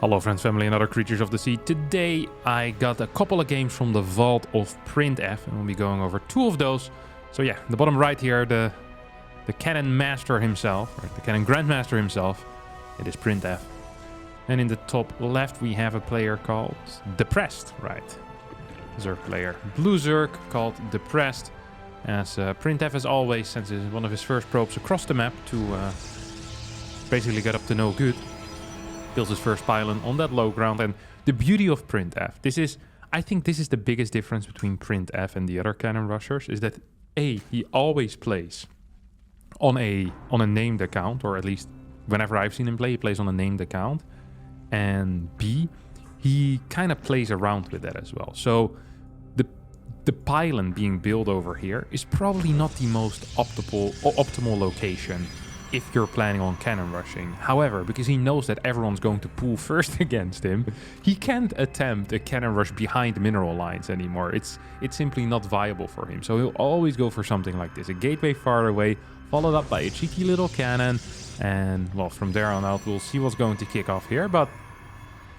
Hello friends, family and other creatures of the sea. Today I got a couple of games from the vault of PrintF and we'll be going over two of those. So yeah, the bottom right here, the Cannon Master himself, or the Cannon Grandmaster himself, it is PrintF. And in the top left we have a player called Depressed, right? Zerg player. Blue Zerg called Depressed, as PrintF as always sends one of his first probes across the map to basically get up to no good. Builds his first pylon on that low ground, and the beauty of PrintF, I think this is the biggest difference between PrintF and the other Cannon Rushers, is that A, he always plays on a named account, or at least whenever I've seen him play, he plays on a named account, and B, he kind of plays around with that as well. So the pylon being built over here is probably not the most optimal location if you're planning on cannon rushing. However, because he knows that everyone's going to pull first against him, he can't attempt a cannon rush behind mineral lines anymore. It's simply not viable for him. So he'll always go for something like this. A gateway far away, followed up by a cheeky little cannon. And, well, from there on out, we'll see what's going to kick off here. But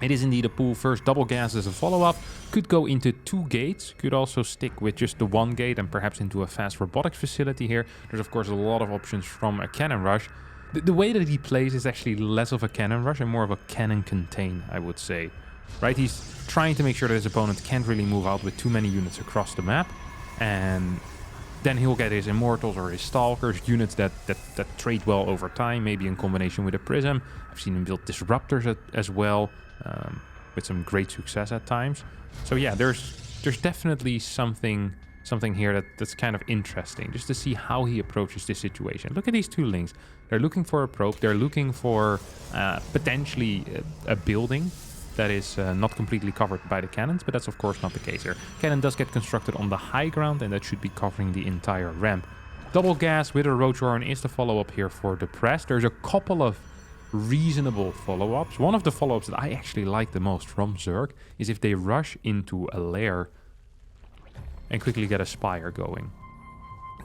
it is indeed a pull first. Double gas as a follow-up. Could go into 2 gates. Could also stick with just the 1 gate and perhaps into a fast robotics facility here. There's, of course, a lot of options from a cannon rush. The way that he plays is actually less of a cannon rush and more of a cannon contain, I would say. Right? He's trying to make sure that his opponent can't really move out with too many units across the map. And then he'll get his Immortals or his Stalkers, units that trade well over time, maybe in combination with a Prism. I've seen him build Disruptors as well, with some great success at times. So yeah, there's definitely something here that's kind of interesting, just to see how he approaches this situation. Look at these 2 links. They're looking for a probe. They're looking for potentially a building that is not completely covered by the cannons, but that's of course not the case here. Cannon does get constructed on the high ground, and that should be covering the entire ramp. Double gas with a Roach-Warren is the follow-up here for Depressed. There's a couple of reasonable follow-ups. One of the follow-ups that I actually like the most from Zerg is if they rush into a lair and quickly get a spire going.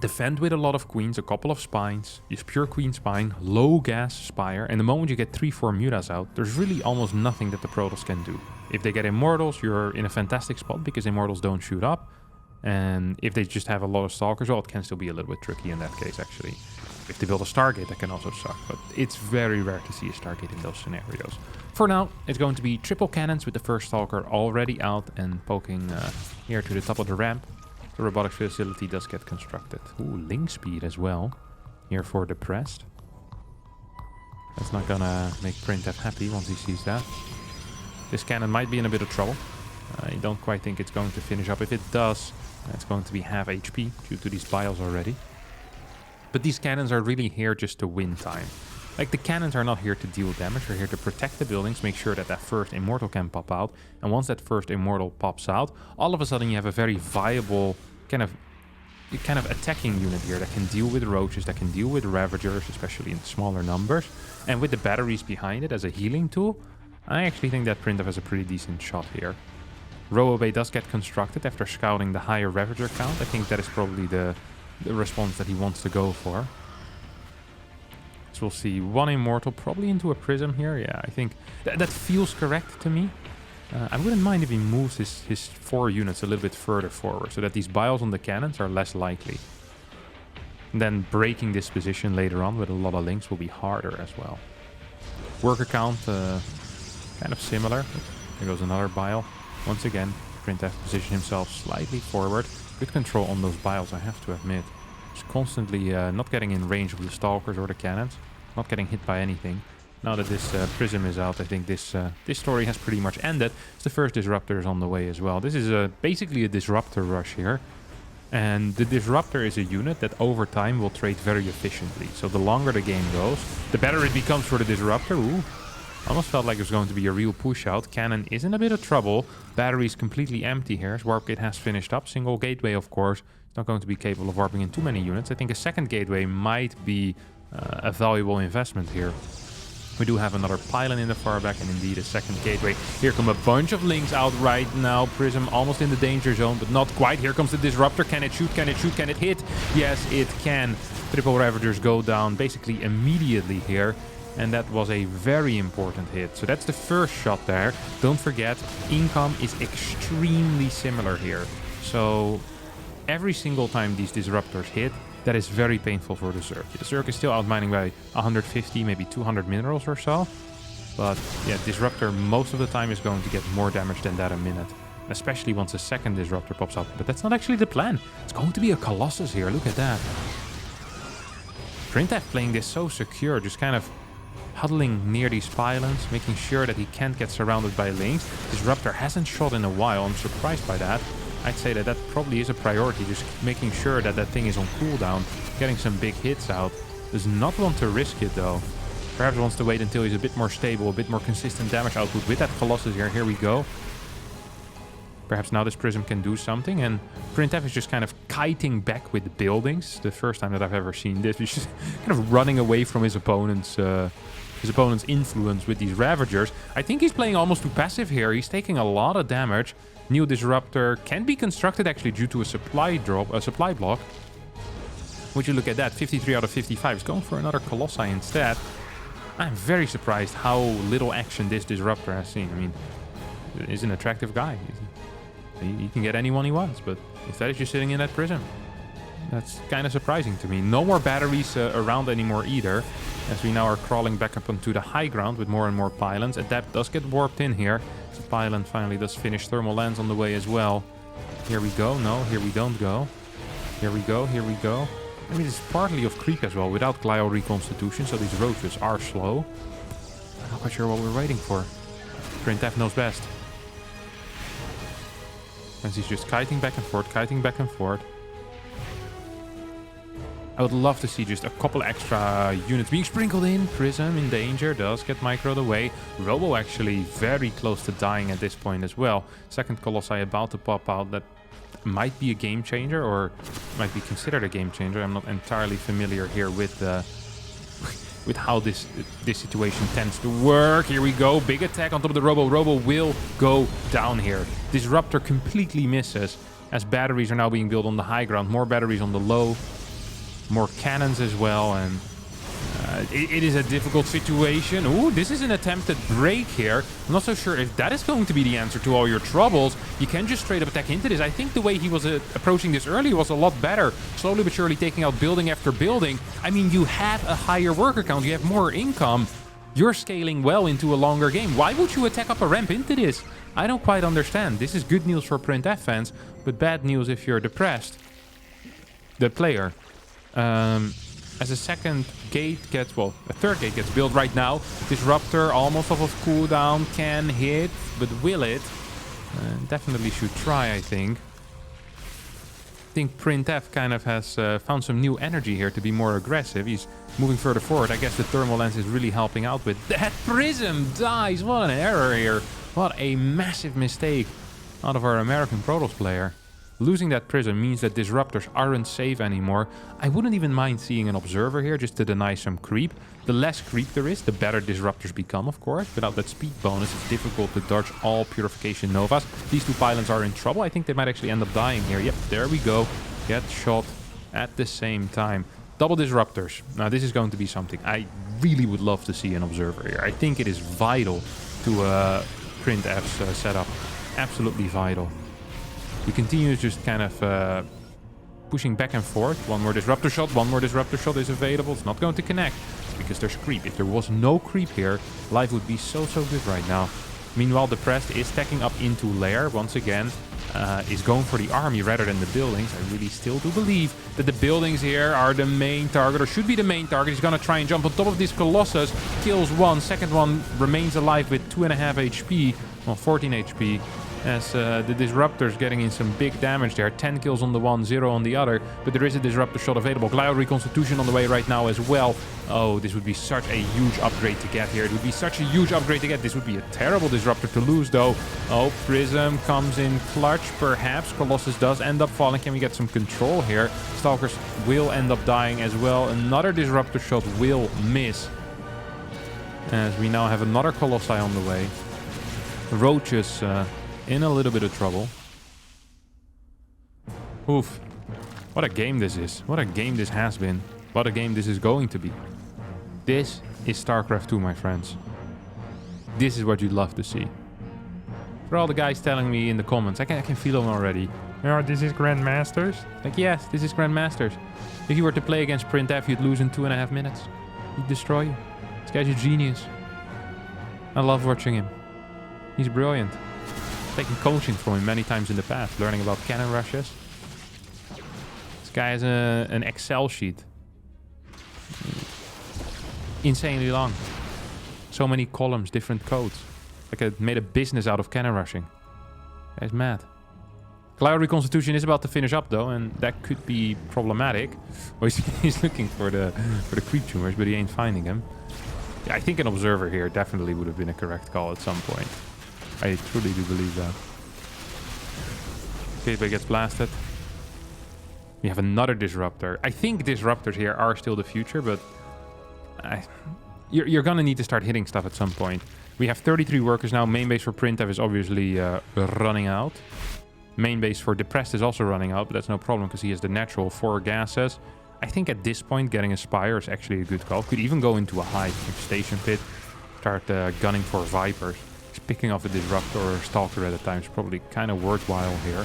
Defend with a lot of queens, a couple of spines, use pure queen spine, low gas spire, and the moment you get 3-4 mutas out, there's really almost nothing that the Protoss can do. If they get Immortals, you're in a fantastic spot because Immortals don't shoot up, and if they just have a lot of Stalkers, well, it can still be a little bit tricky in that case actually. If they build a Stargate, that can also suck, but it's very rare to see a Stargate in those scenarios. For now, it's going to be triple cannons with the first Stalker already out and poking here to the top of the ramp. The robotics facility does get constructed. Ooh, link speed as well here for Depressed. That's not gonna make PrintF happy once he sees that. This cannon might be in a bit of trouble. I don't quite think it's going to finish up. If it does, it's going to be half HP due to these bios already. But these cannons are really here just to win time. Like, the cannons are not here to deal damage, they're here to protect the buildings, make sure that that first Immortal can pop out. And once that first Immortal pops out, all of a sudden you have a very viable kind of attacking unit here that can deal with Roaches, that can deal with Ravagers, especially in smaller numbers. And with the batteries behind it as a healing tool, I actually think that PrintF has a pretty decent shot here. Robo Bay does get constructed after scouting the higher Ravager count. I think that is probably the response that he wants to go for. So we'll see 1 Immortal, probably into a Prism here. Yeah, I think that feels correct to me. I wouldn't mind if he moves his 4 units a little bit further forward, so that these bios on the cannons are less likely. And then breaking this position later on with a lot of links will be harder as well. Worker count, kind of similar. There goes another bio. Once again, PrintF position himself slightly forward. Good control on those bios, I have to admit. Just constantly not getting in range of the Stalkers or the cannons. Not getting hit by anything. Now that this Prism is out, I think this story has pretty much ended. The first Disruptor is on the way as well. This is basically a Disruptor rush here. And the Disruptor is a unit that over time will trade very efficiently. So the longer the game goes, the better it becomes for the Disruptor. Ooh, almost felt like it was going to be a real push out. Cannon is in a bit of trouble. Battery is completely empty here. His warp gate has finished up. Single gateway, of course. It's not going to be capable of warping in too many units. I think a second gateway might be a valuable investment here. We do have another pylon in the far back, and indeed a second gateway. Here come a bunch of links out right now. Prism almost in the danger zone, but not quite. Here comes the Disruptor. Can it shoot? Can it shoot? Can it hit? Yes, it can. Triple Ravagers go down basically immediately here. and that was a very important hit. So that's the first shot there. Don't forget, income is extremely similar here. So every single time these disruptors hit, that is very painful for the Zerg. The Zerg is still outmining by 150, maybe 200 minerals or so. But yeah, disruptor most of the time is going to get more damage than that a minute. Especially once a second disruptor pops up. But that's not actually the plan. It's going to be a Colossus here. Look at that. PrintF playing this so secure, just kind of huddling near these pylons, making sure that he can't get surrounded by lings. Disruptor hasn't shot in a while. I'm surprised by that. I'd say that that probably is a priority, just making sure that that thing is on cooldown, getting some big hits out. Does not want to risk it though. Perhaps wants to wait until he's a bit more stable, a bit more consistent damage output with that Colossus here. Here we go. Perhaps now this Prism can do something, and PrintF is just kind of kiting back with the buildings. The first time that I've ever seen this. He's just kind of running away from his opponent's influence with these Ravagers. I think he's playing almost too passive here. He's taking a lot of damage. New Disruptor can be constructed actually due to a supply block. Would you look at that? 53 out of 55. He's going for another Colossi instead. I'm very surprised how little action this Disruptor has seen. I mean, he's an attractive guy. He can get anyone he wants, but instead he's just sitting in that Prism. That's kind of surprising to me. No more batteries around anymore either, as we now are crawling back up onto the high ground with more and more pylons. Adept does get warped in here. The pylon finally does finish. Thermal lands on the way as well. Here we go. No, here we don't go. Here we go. Here we go. I mean, it's partly of creep as well, without Glio Reconstitution, so these roaches are slow. I'm not quite sure what we're waiting for. PrintF knows best. As he's just kiting back and forth, kiting back and forth. I would love to see just a couple extra units being sprinkled in. Prism in danger, does get microed away. Robo actually very close to dying at this point as well. Second Colossi about to pop out. That might be a game changer, or might be considered a game changer. I'm not entirely familiar here with how this situation tends to work. Here we go. Big attack on top of the Robo. Robo will go down here. Disruptor completely misses, as batteries are now being built on the high ground. More batteries on the low. More cannons as well, and it is a difficult situation. Ooh, this is an attempted break here. I'm not so sure if that is going to be the answer to all your troubles. You can just straight up attack into this. I think the way he was approaching this earlier was a lot better. Slowly but surely taking out building after building. I mean, you have a higher worker count. You have more income. You're scaling well into a longer game. Why would you attack up a ramp into this? I don't quite understand. This is good news for PrintF fans, but bad news if you're depressed. The player. As a second gate gets, well, a third gate gets built right now. Disruptor almost off of cooldown, can hit, but will it? Definitely should try, I think. I think PrintF kind of has found some new energy here to be more aggressive. He's moving further forward. I guess the thermal lens is really helping out with that. Prism dies. What an error here. What a massive mistake out of our American Protoss player. Losing that Prism means that Disruptors aren't safe anymore. I wouldn't even mind seeing an Observer here just to deny some creep. The less creep there is, the better Disruptors become, of course. Without that speed bonus, it's difficult to dodge all Purification Novas. These two pylons are in trouble. I think they might actually end up dying here. Yep, there we go. Get shot at the same time. Double Disruptors. Now, this is going to be something. I really would love to see an Observer here. I think it is vital to PrintF's setup. Absolutely vital. He continues just kind of pushing back and forth. One more Disruptor shot. One more Disruptor shot is available. It's not going to connect because there's creep. If there was no creep here, life would be so good right now. Meanwhile, Depressed is stacking up into Lair once again. Is going for the army rather than the buildings. I really still do believe that the buildings here are the main target, or should be the main target. He's going to try and jump on top of this Colossus. Kills one. Second one remains alive with 2.5 HP. Well, 14 HP. As the Disruptor's getting in some big damage there. 10 kills on the one, 0 on the other. But there is a Disruptor shot available. Glio Reconstitution on the way right now as well. Oh, this would be such a huge upgrade to get here. It would be such a huge upgrade to get. This would be a terrible Disruptor to lose, though. Oh, Prism comes in clutch, perhaps. Colossus does end up falling. Can we get some control here? Stalkers will end up dying as well. Another Disruptor shot will miss. As we now have another Colossi on the way. Roaches... in a little bit of trouble. Oof. What a game this is. What a game this has been. What a game this is going to be. This is StarCraft 2, my friends. This is what you'd love to see. For all the guys telling me in the comments, I can feel them already. Oh, this is Grandmasters? Like, yes, this is Grandmasters. If you were to play against PrintF, you'd lose in 2.5 minutes. He'd destroy you. This guy's a genius. I love watching him. He's brilliant. Taking coaching from him many times in the past, learning about cannon rushes. This guy has an Excel sheet. Insanely long. So many columns, different codes. Like I made a business out of cannon rushing. Guy's mad. Cloud Reconstitution is about to finish up though, and that could be problematic. Well, he's looking for the creep tumors, but he ain't finding them. Yeah, I think an observer here definitely would have been a correct call at some point. I truly do believe that. Gateway gets blasted. We have another disruptor. I think disruptors here are still the future, but you're gonna need to start hitting stuff at some point. We have 33 workers now. Main base for PrintF is obviously running out. Main base for Depressed is also running out, but that's no problem because he has the natural 4 gases. I think at this point getting a Spire is actually a good call. Could even go into a high station pit. Start gunning for Vipers. Just picking off a Disruptor or a Stalker at a time is probably kind of worthwhile here.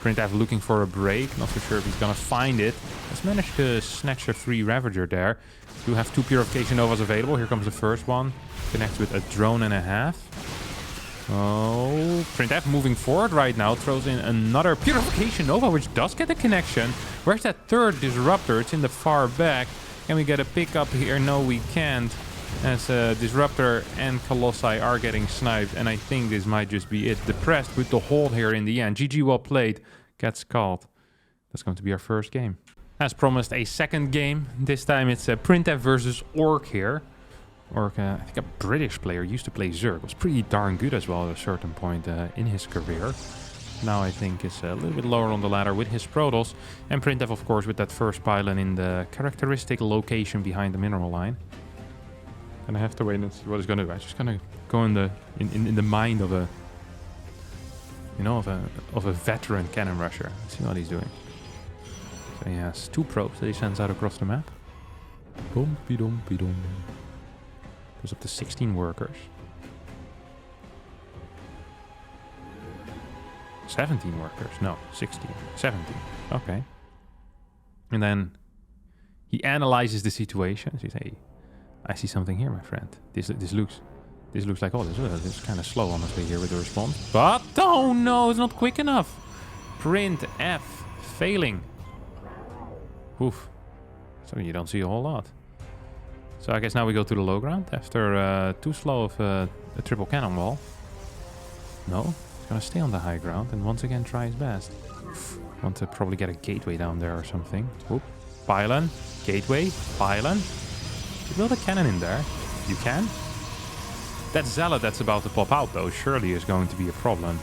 PrintF looking for a break. Not so sure if he's going to find it. Has managed to snatch a free Ravager there. Do have 2 Purification Novas available. Here comes the first one. Connects with a drone and a half. Oh, PrintF moving forward right now. Throws in another Purification Nova, which does get a connection. Where's that third Disruptor? It's in the far back. Can we get a pickup here? No, we can't. As Disruptor and Colossi are getting sniped. And I think this might just be it. Depressed with the hold here in the end. GG, well played. Gets called. That's going to be our first game. As promised, a second game. This time it's PrintF versus Orc here. Orc, I think a British player, used to play Zerg. Was pretty darn good as well at a certain point in his career. Now I think is a little bit lower on the ladder with his Protoss. And PrintF, of course, with that first pylon in the characteristic location behind the mineral line. And I have to wait and see what he's going to do. I'm just going to go in the mind of a, you know, of a veteran cannon rusher. Let's see what he's doing. So he has 2 probes that he sends out across the map. Bumpy dumpy dum. Goes up to 16 workers. 17 workers. No, 16. 17. Okay. And then he analyzes the situation. He says, hey, I see something here, my friend. This looks like, oh, this is kind of slow, honestly, here with the response. But, oh no, it's not quick enough. PrintF failing. Oof. So you don't see a whole lot. So I guess now we go to the low ground after too slow of a triple cannon wall. No, he's gonna stay on the high ground and once again try his best. Want to probably get a gateway down there or something. Oop. Pylon, gateway, pylon. You build a cannon in there. You can. That Zealot that's about to pop out though surely is going to be a problem.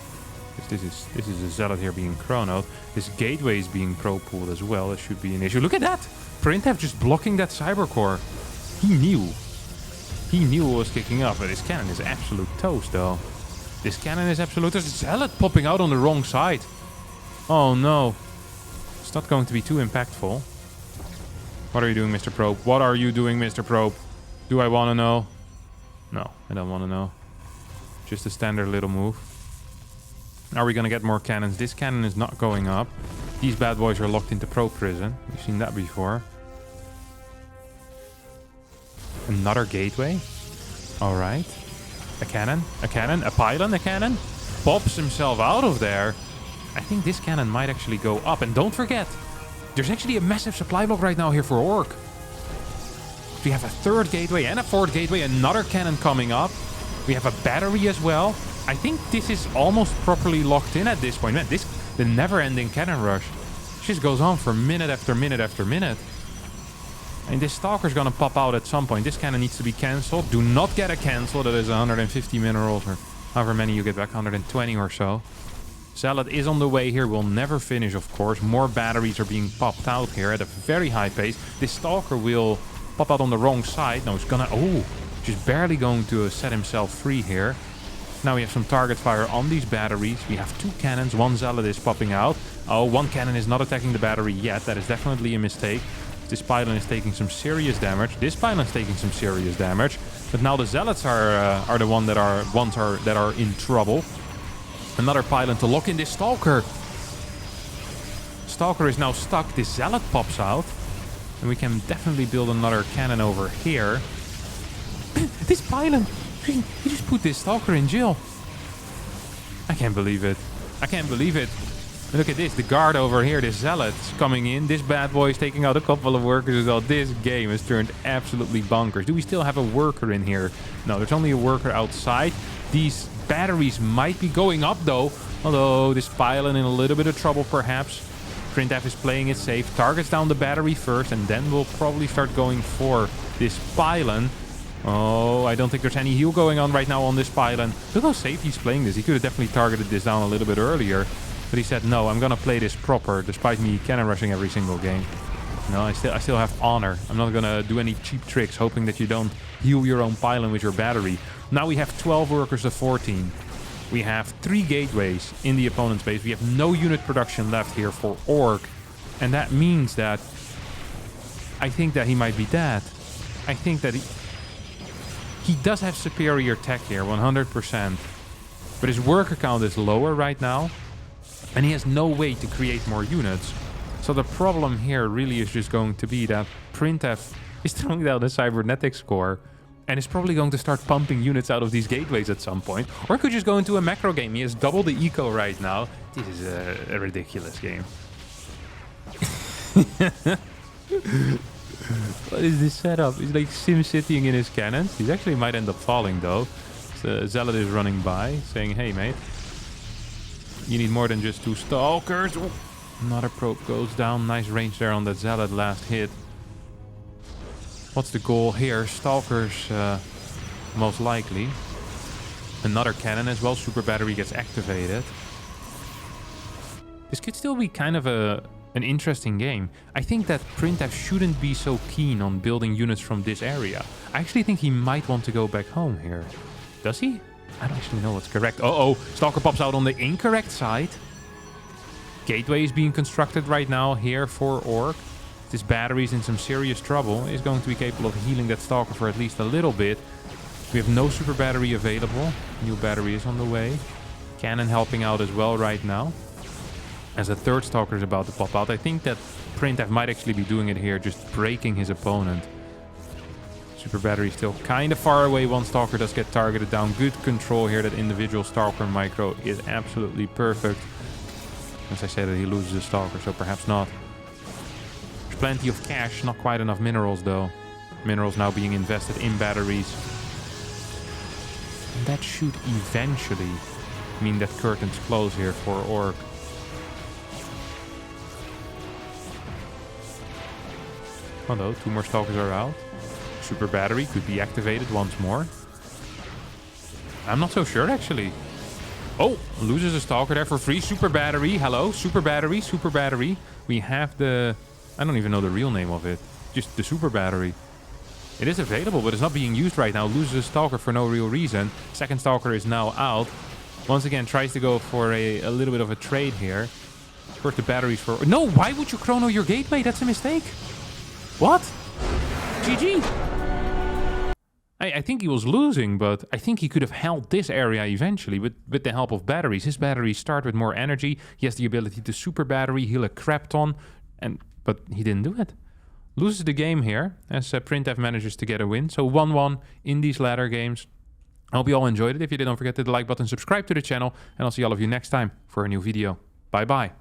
This is a Zealot here being chronoed. This gateway is being pro-pooled as well. That should be an issue. Look at that! PrintF just blocking that Cybercore. He knew what was kicking up, but this cannon is absolute toast though. This cannon is absolute. There's a Zealot popping out on the wrong side. Oh no. It's not going to be too impactful. What are you doing, Mr. Probe? What are you doing, Mr. Probe? Do I want to know? No, I don't want to know. Just a standard little move. Are we going to get more cannons? This cannon is not going up. These bad boys are locked into probe prison. We've seen that before. Another gateway. All right. A cannon, a pylon, a cannon. Pops himself out of there. I think this cannon might actually go up. And don't forget, there's actually a massive supply block right now here for Orc. We have a 3rd gateway and a 4th gateway. Another cannon coming up. We have a battery as well. I think this is almost properly locked in at this point. Man, the never-ending cannon rush just goes on for minute after minute after minute. And this Stalker's gonna pop out at some point. This cannon needs to be cancelled. Do not get a cancel. That is 150 minerals or however many you get back. 120 or so. Zealot is on the way here. Will never finish, of course. More batteries are being popped out here at a very high pace. This Stalker will pop out on the wrong side. No, it's gonna... Oh, just barely going to set himself free here. Now we have some target fire on these batteries. We have 2 cannons. 1 Zealot is popping out. Oh, 1 cannon is not attacking the battery yet. That is definitely a mistake. This pylon is taking some serious damage. This pylon is taking some serious damage. But now the zealots are the ones that are in trouble. Another pylon to lock in this stalker. Stalker is now stuck. This zealot pops out. And we can definitely build another cannon over here. This pylon! He just put this stalker in jail. I can't believe it. I can't believe it. Look at this. The guard over here, this zealot's coming in. This bad boy is taking out a couple of workers as well. This game has turned absolutely bonkers. Do we still have a worker in here? No, there's only a worker outside. These batteries might be going up though. Although this pylon in a little bit of trouble perhaps. PrintF is playing it safe. Targets down the battery first and then we'll probably start going for this pylon. Oh, I don't think there's any heal going on right now on this pylon. Look how safe he's playing this. He could have definitely targeted this down a little bit earlier. But he said, no, I'm going to play this proper, despite me cannon rushing every single game. No, I still have honor. I'm not going to do any cheap tricks, hoping that you don't heal your own pylon with your battery. Now we have 12 workers of 14. We have 3 gateways in the opponent's base. We have no unit production left here for Orc. And that means that I think that he might be dead. I think that he does have superior tech here, 100%. But his worker count is lower right now. And he has no way to create more units. So the problem here really is just going to be that PrintF is throwing down a cybernetics score and is probably going to start pumping units out of these gateways at some point. Or could just go into a macro game. He has double the eco right now. This is a ridiculous game. What is this setup? He's like sim-sitting in his cannons. He actually might end up falling though. So Zealot is running by saying, hey mate. You need more than just 2 stalkers. Ooh. Another probe goes down. Nice range there on that zealot last hit. What's the goal here? Stalkers, most likely. Another cannon as well. Super battery gets activated. This could still be kind of an interesting game. I think that PrintF shouldn't be so keen on building units from this area. I actually think he might want to go back home here. Does he? I don't actually know what's correct. Uh-oh, Stalker pops out on the incorrect side. Gateway is being constructed right now here for Orc. This battery is in some serious trouble. Is going to be capable of healing that Stalker for at least a little bit. We have no super battery available. New battery is on the way. Cannon helping out as well right now. As a third Stalker is about to pop out. I think that PrintF might actually be doing it here, just breaking his opponent. Super battery still kind of far away. One Stalker does get targeted down. Good control here. That individual Stalker micro is absolutely perfect. As I said, that he loses a Stalker, so perhaps not. There's plenty of cash. Not quite enough minerals, though. Minerals now being invested in batteries. And that should eventually mean that curtains close here for Orc. Although, 2 more Stalkers are out. Super battery could be activated once more. I'm not so sure, actually. Oh, loses a Stalker there for free. Super battery. Hello, super battery, super battery. We have the... I don't even know the real name of it. Just the super battery. It is available, but it's not being used right now. Loses a Stalker for no real reason. Second Stalker is now out. Once again, tries to go for a little bit of a trade here. First the batteries for... No, why would you chrono your gateway? That's a mistake. What? GG. I think he was losing, but I think he could have held this area eventually with the help of batteries. His batteries start with more energy. He has the ability to super battery, heal a crap ton, but he didn't do it. Loses the game here as PrintF manages to get a win. So 1-1 in these ladder games. I hope you all enjoyed it. If you did, don't forget to hit the like button, subscribe to the channel, and I'll see all of you next time for a new video. Bye bye.